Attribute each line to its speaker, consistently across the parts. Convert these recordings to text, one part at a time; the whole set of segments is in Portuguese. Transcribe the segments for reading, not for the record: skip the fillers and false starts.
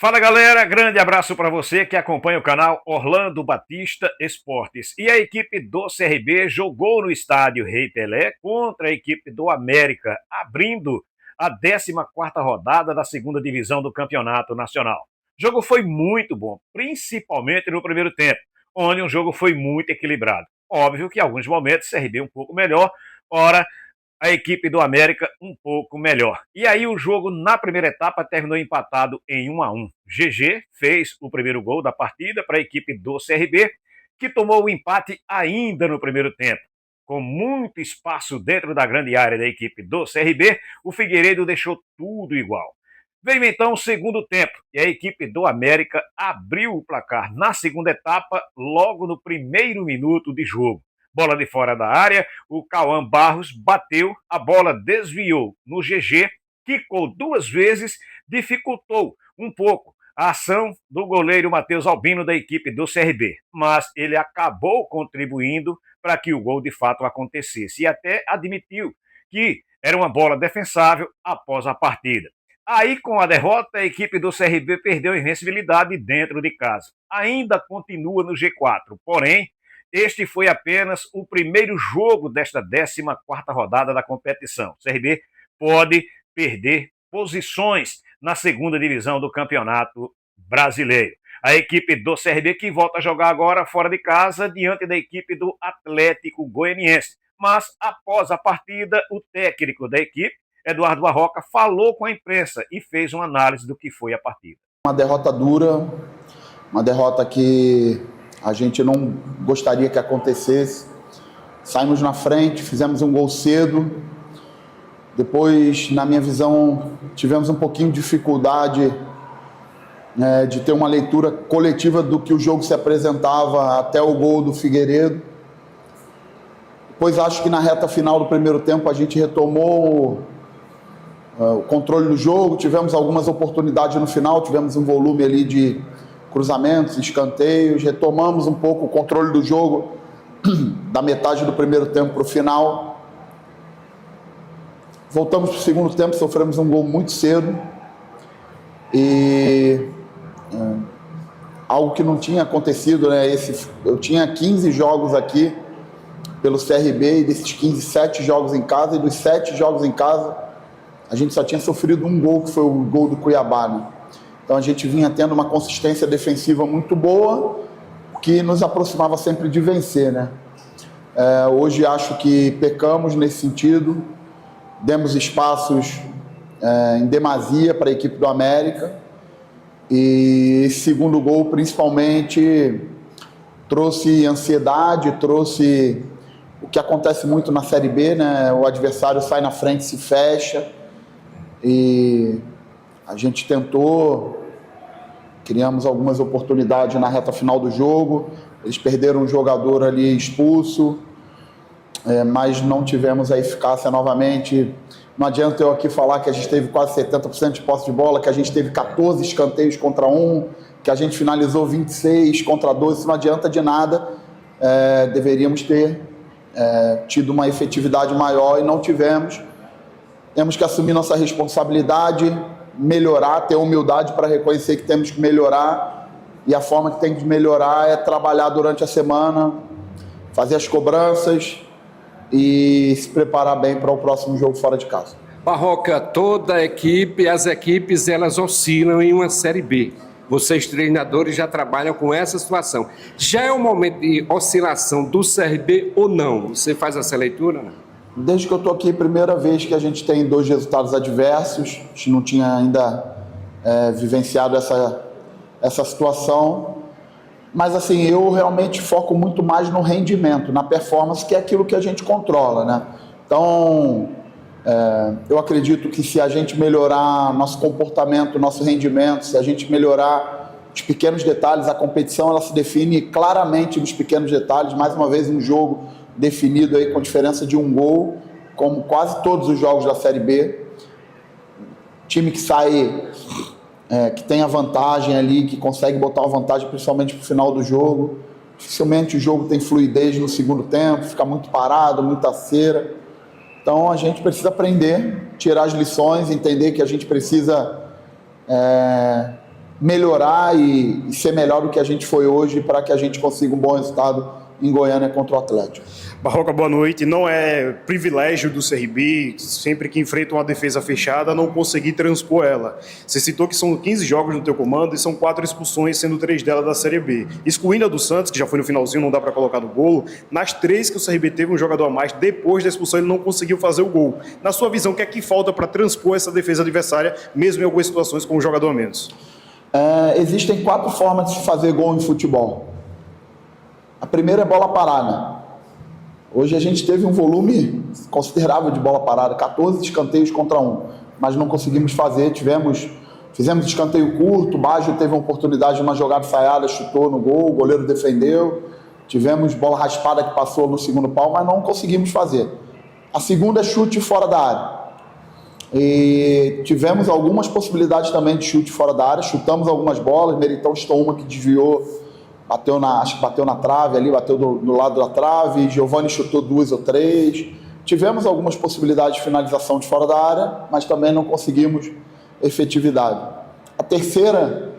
Speaker 1: Fala galera, grande abraço para você que acompanha o canal Orlando Batista Esportes. E a equipe do CRB jogou no estádio Rei Pelé contra a equipe do América, abrindo a 14ª rodada da segunda divisão do Campeonato Nacional. O jogo foi muito bom, principalmente no primeiro tempo, onde o jogo foi muito equilibrado. Óbvio que em alguns momentos o CRB um pouco melhor, ora a equipe do América um pouco melhor. E aí o jogo na primeira etapa terminou empatado em 1-1. GG fez o primeiro gol da partida para a equipe do CRB, que tomou o empate ainda no primeiro tempo. Com muito espaço dentro da grande área da equipe do CRB, o Figueiredo deixou tudo igual. Veio então o segundo tempo e a equipe do América abriu o placar na segunda etapa logo no primeiro minuto de jogo. Bola de fora da área, o Cauã Barros bateu, a bola desviou no GG, quicou duas vezes, dificultou um pouco a ação do goleiro Matheus Albino da equipe do CRB, mas ele acabou contribuindo para que o gol de fato acontecesse e até admitiu que era uma bola defensável após a partida. Aí, com a derrota, a equipe do CRB perdeu a invencibilidade dentro de casa. Ainda continua no G4, porém, este foi apenas o primeiro jogo desta 14ª rodada da competição. O CRB pode perder posições na segunda divisão do Campeonato Brasileiro. A equipe do CRB que volta a jogar agora fora de casa diante da equipe do Atlético Goianiense. Mas após a partida, o técnico da equipe, Eduardo Barroca, falou com a imprensa e fez uma análise do que foi a partida.
Speaker 2: Uma derrota dura, uma derrota que a gente não gostaria que acontecesse. Saímos na frente, fizemos um gol cedo. Depois, na minha visão, tivemos um pouquinho de dificuldade de ter uma leitura coletiva do que o jogo se apresentava até o gol do Figueiredo. Depois, acho que na reta final do primeiro tempo a gente retomou o controle do jogo, tivemos algumas oportunidades no final, tivemos um volume ali de cruzamentos, escanteios, retomamos um pouco o controle do jogo da metade do primeiro tempo para o final. Voltamos para o segundo tempo, sofremos um gol muito cedo e algo que não tinha acontecido, né? Eu tinha 15 jogos aqui pelo CRB e desses 15, 7 jogos em casa, e dos 7 jogos em casa a gente só tinha sofrido um gol, que foi o gol do Cuiabá, né? Então a gente vinha tendo uma consistência defensiva muito boa, que nos aproximava sempre de vencer, né? Hoje acho que pecamos nesse sentido, demos espaços em demasia para a equipe do América, e esse segundo gol principalmente trouxe ansiedade, trouxe o que acontece muito na Série B, né? O adversário sai na frente, se fecha, e a gente tentou, criamos algumas oportunidades na reta final do jogo, eles perderam um jogador ali expulso, mas não tivemos a eficácia novamente. Não adianta eu aqui falar que a gente teve quase 70% de posse de bola, que a gente teve 14 escanteios contra 1, que a gente finalizou 26 contra 12, isso não adianta de nada. Deveríamos ter tido uma efetividade maior e não tivemos. Temos que assumir nossa responsabilidade, melhorar, ter humildade para reconhecer que temos que melhorar, e a forma que tem que melhorar é trabalhar durante a semana, fazer as cobranças e se preparar bem para o próximo jogo fora de casa.
Speaker 3: Barroca, toda a equipe, as equipes, elas oscilam em uma Série B. Vocês, treinadores, já trabalham com essa situação. Já é um momento de oscilação do CRB ou não? Você faz essa leitura, né?
Speaker 2: Desde que eu estou aqui, primeira vez que a gente tem 2 resultados adversos, a gente não tinha ainda vivenciado essa situação, mas assim, eu realmente foco muito mais no rendimento, na performance, que é aquilo que a gente controla, né? Então, eu acredito que se a gente melhorar nosso comportamento, nosso rendimento, se a gente melhorar os pequenos detalhes, a competição ela se define claramente nos pequenos detalhes. Mais uma vez, um jogo definido aí com diferença de um gol, como quase todos os jogos da Série B. Time que sai, que tem a vantagem ali, que consegue botar a vantagem principalmente para o final do jogo. Dificilmente o jogo tem fluidez no segundo tempo, fica muito parado, muita cera. Então a gente precisa aprender, tirar as lições, entender que a gente precisa melhorar e ser melhor do que a gente foi hoje para que a gente consiga um bom resultado em Goiânia contra o Atlético.
Speaker 4: Barroca, boa noite. Não é privilégio do CRB, sempre que enfrenta uma defesa fechada, não conseguir transpor ela. Você citou que são 15 jogos no teu comando e são 4 expulsões, sendo 3 delas da Série B. Excluindo a do Santos, que já foi no finalzinho, não dá para colocar no golo, nas 3 que o CRB teve um jogador a mais, depois da expulsão ele não conseguiu fazer o gol. Na sua visão, o que é que falta para transpor essa defesa adversária, mesmo em algumas situações com um jogador a menos?
Speaker 2: Existem 4 formas de se fazer gol em futebol. A primeira é bola parada. Hoje a gente teve um volume considerável de bola parada, 14 escanteios contra 1, mas não conseguimos fazer, fizemos escanteio curto, Baggio teve uma oportunidade de uma jogada ensaiada, chutou no gol, o goleiro defendeu, tivemos bola raspada que passou no segundo pau, mas não conseguimos fazer. A segunda é chute fora da área. E tivemos algumas possibilidades também de chute fora da área, chutamos algumas bolas, Meritão chutou uma que desviou, acho que bateu na trave ali, bateu do lado da trave, Giovani chutou 2 ou 3. Tivemos algumas possibilidades de finalização de fora da área, mas também não conseguimos efetividade. A terceira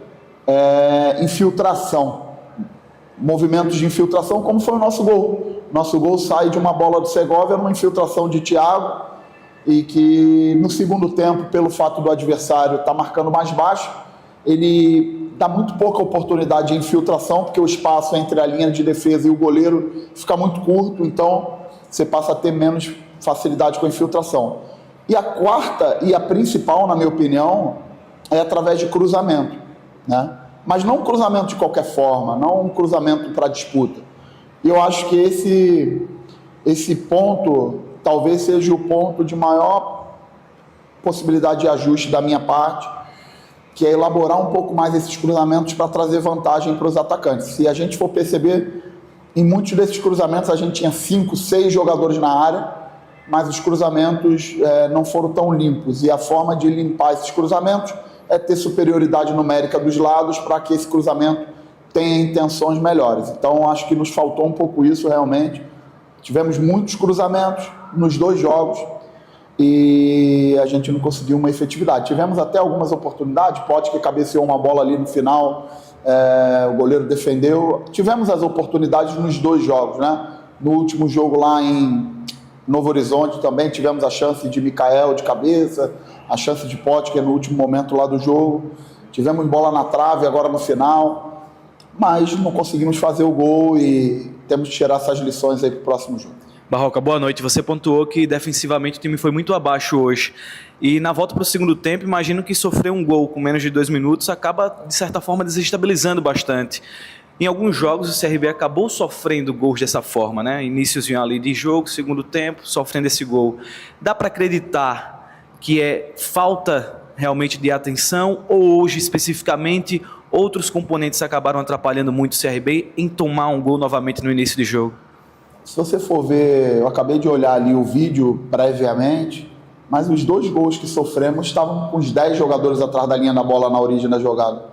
Speaker 2: é infiltração, movimentos de infiltração, como foi o nosso gol. Nosso gol sai de uma bola do Segovia, numa infiltração de Thiago, e que no segundo tempo, pelo fato do adversário estar marcando mais baixo, ele dá muito pouca oportunidade de infiltração, porque o espaço entre a linha de defesa e o goleiro fica muito curto, então você passa a ter menos facilidade com a infiltração. E a quarta e a principal, na minha opinião, é através de cruzamento, né? Mas não um cruzamento de qualquer forma, não um cruzamento para disputa. E eu acho que esse ponto talvez seja o ponto de maior possibilidade de ajuste da minha parte, que é elaborar um pouco mais esses cruzamentos para trazer vantagem para os atacantes. Se a gente for perceber, em muitos desses cruzamentos a gente tinha 5, 6 jogadores na área, mas os cruzamentos não foram tão limpos, e a forma de limpar esses cruzamentos é ter superioridade numérica dos lados para que esse cruzamento tenha intenções melhores. Então acho que nos faltou um pouco isso realmente. Tivemos muitos cruzamentos nos 2 jogos, e a gente não conseguiu uma efetividade. Tivemos até algumas oportunidades, Pote que cabeceou uma bola ali no final, o goleiro defendeu. Tivemos as oportunidades nos 2 jogos, né? No último jogo lá em Novo Horizonte também tivemos a chance de Mikael de cabeça, a chance de Pote que é no último momento lá do jogo. Tivemos bola na trave agora no final, mas não conseguimos fazer o gol e temos que tirar essas lições aí para o próximo jogo.
Speaker 5: Barroca, boa noite. Você pontuou que defensivamente o time foi muito abaixo hoje. E na volta para o segundo tempo, imagino que sofrer um gol com menos de 2 minutos acaba, de certa forma, desestabilizando bastante. Em alguns jogos o CRB acabou sofrendo gols dessa forma, né? Iníciozinho ali de jogo, segundo tempo, sofrendo esse gol. Dá para acreditar que é falta realmente de atenção, ou hoje especificamente outros componentes acabaram atrapalhando muito o CRB em tomar um gol novamente no início de jogo?
Speaker 2: Se você for ver, eu acabei de olhar ali o vídeo previamente, mas os 2 gols que sofremos estavam com os 10 jogadores atrás da linha da bola na origem da jogada.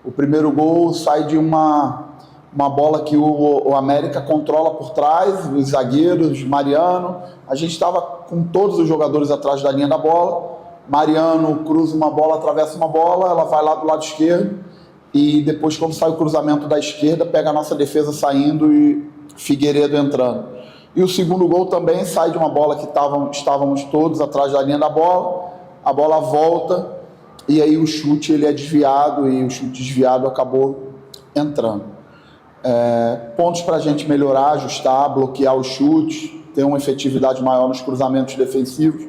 Speaker 2: O primeiro gol sai de uma bola que o América controla por trás, os zagueiros, Mariano. A gente estava com todos os jogadores atrás da linha da bola. Mariano cruza uma bola, atravessa uma bola, ela vai lá do lado esquerdo, e depois, quando sai o cruzamento da esquerda, pega a nossa defesa saindo e Figueiredo entrando. E o segundo gol também sai de uma bola que estávamos todos atrás da linha da bola, a bola volta e aí o chute ele é desviado, e o chute desviado acabou entrando. Pontos para a gente melhorar, ajustar, bloquear os chutes, ter uma efetividade maior nos cruzamentos defensivos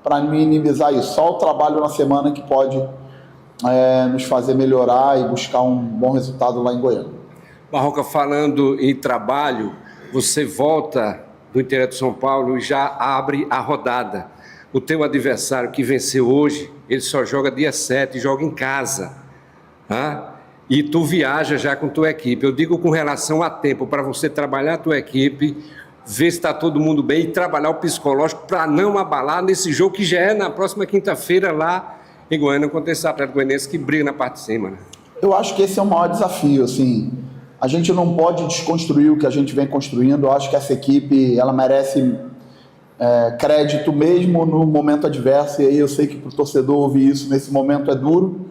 Speaker 2: para minimizar isso. Só o trabalho na semana que pode nos fazer melhorar e buscar um bom resultado lá em Goiânia.
Speaker 3: Barroca, falando em trabalho, você volta do interior de São Paulo e já abre a rodada. O teu adversário que venceu hoje, ele só joga dia 7, joga em casa. Tá? E tu viaja já com tua equipe. Eu digo com relação a tempo, para você trabalhar a tua equipe, ver se está todo mundo bem e trabalhar o psicológico para não abalar nesse jogo que já é na próxima quinta-feira lá em Goiânia, contra esse Atlético Goianiense que briga na parte de cima. Né?
Speaker 2: Eu acho que esse é o maior desafio, assim. A gente não pode desconstruir o que a gente vem construindo. Eu acho que essa equipe ela merece crédito mesmo no momento adverso, e aí eu sei que para o torcedor ouvir isso nesse momento é duro.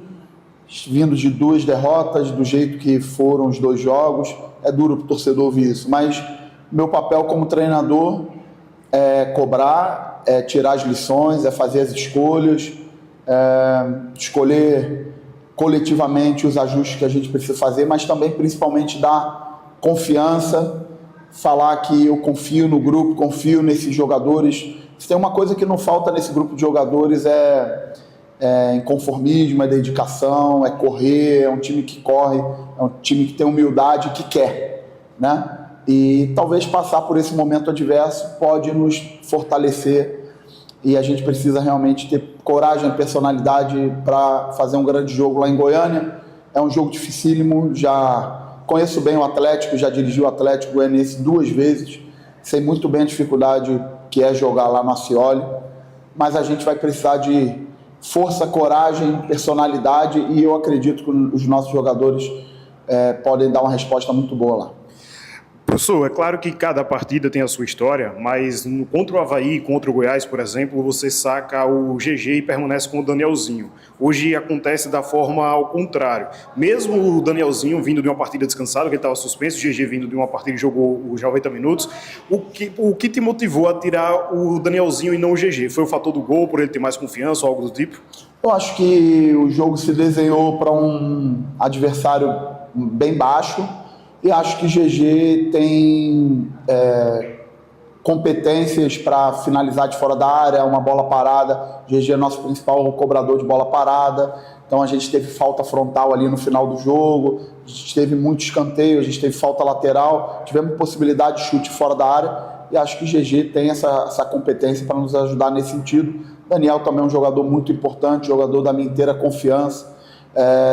Speaker 2: vindo de 2 derrotas, do jeito que foram os 2 jogos. É duro para o torcedor ouvir isso, mas meu papel como treinador é cobrar, é tirar as lições, é fazer as escolhas, escolher coletivamente os ajustes que a gente precisa fazer, mas também principalmente dar confiança, falar que eu confio no grupo, confio nesses jogadores. Se tem uma coisa que não falta nesse grupo de jogadores é inconformismo, é dedicação, é correr, é um time que corre, é um time que tem humildade, que quer, né? E talvez passar por esse momento adverso pode nos fortalecer e a gente precisa realmente ter coragem e personalidade para fazer um grande jogo lá em Goiânia. É um jogo dificílimo, já conheço bem o Atlético, já dirigi o Atlético Goianiense 2 vezes, sei muito bem a dificuldade que é jogar lá no Ascioli, mas a gente vai precisar de força, coragem, personalidade e eu acredito que os nossos jogadores podem dar uma resposta muito boa lá.
Speaker 4: Professor, é claro que cada partida tem a sua história, mas contra o Avaí, contra o Goiás, por exemplo, você saca o GG e permanece com o Danielzinho. Hoje acontece da forma ao contrário. Mesmo o Danielzinho vindo de uma partida descansada, que ele estava suspenso, o GG vindo de uma partida que jogou os 90 minutos, o que te motivou a tirar o Danielzinho e não o GG? Foi o fator do gol, por ele ter mais confiança ou algo do tipo?
Speaker 2: Eu acho que o jogo se desenhou para um adversário bem baixo, e acho que GG tem competências para finalizar de fora da área, uma bola parada. GG é nosso principal cobrador de bola parada, então a gente teve falta frontal ali no final do jogo, a gente teve muito escanteio, a gente teve falta lateral, tivemos possibilidade de chute fora da área, e acho que GG tem essa competência para nos ajudar nesse sentido. Daniel também é um jogador muito importante, jogador da minha inteira confiança,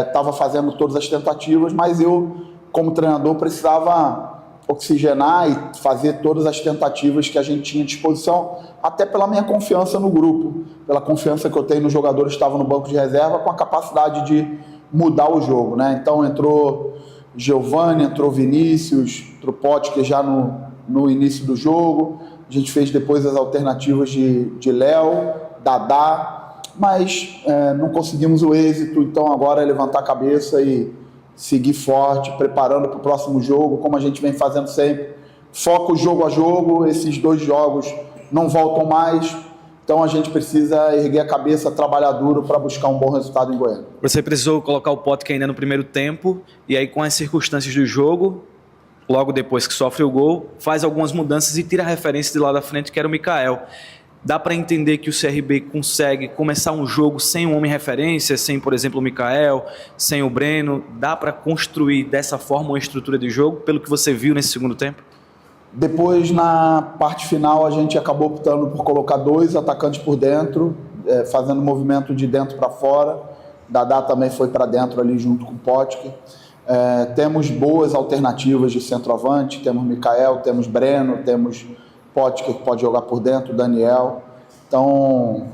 Speaker 2: estava fazendo todas as tentativas, mas eu, como treinador, precisava oxigenar e fazer todas as tentativas que a gente tinha à disposição, até pela minha confiança no grupo, pela confiança que eu tenho nos jogadores que estavam no banco de reserva, com a capacidade de mudar o jogo, né? Então entrou Giovani, entrou Vinícius, entrou Potker já no início do jogo, a gente fez depois as alternativas de Léo, Dadá, mas não conseguimos o êxito, então agora é levantar a cabeça e seguir forte, preparando para o próximo jogo, como a gente vem fazendo sempre. Foco jogo a jogo, esses 2 jogos não voltam mais, então a gente precisa erguer a cabeça, trabalhar duro para buscar um bom resultado em Goiânia.
Speaker 5: Você precisou colocar o Potker ainda no primeiro tempo, e aí com as circunstâncias do jogo, logo depois que sofre o gol, faz algumas mudanças e tira a referência de lá da frente, que era o Mikael. Dá para entender que o CRB consegue começar um jogo sem um homem referência, sem, por exemplo, o Mikael, sem o Breno? Dá para construir dessa forma uma estrutura de jogo, pelo que você viu nesse segundo tempo?
Speaker 2: Depois, na parte final, a gente acabou optando por colocar 2 atacantes por dentro, fazendo movimento de dentro para fora. Dadá também foi para dentro ali junto com o Potker. Temos boas alternativas de centroavante, temos Mikael, temos Breno, temos Potker que pode jogar por dentro, Daniel. Então,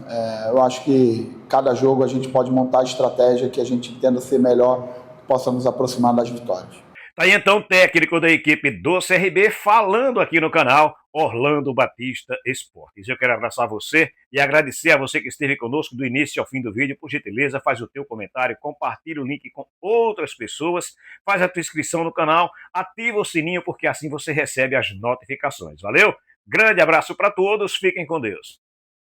Speaker 2: eu acho que cada jogo a gente pode montar a estratégia que a gente entenda ser melhor, que possa nos aproximar das vitórias.
Speaker 1: Tá aí então o técnico da equipe do CRB falando aqui no canal Orlando Batista Esportes. Eu quero abraçar você e agradecer a você que esteve conosco do início ao fim do vídeo. Por gentileza, faz o teu comentário, compartilha o link com outras pessoas, faz a tua inscrição no canal, ativa o sininho porque assim você recebe as notificações. Valeu? Grande abraço para todos, fiquem com Deus.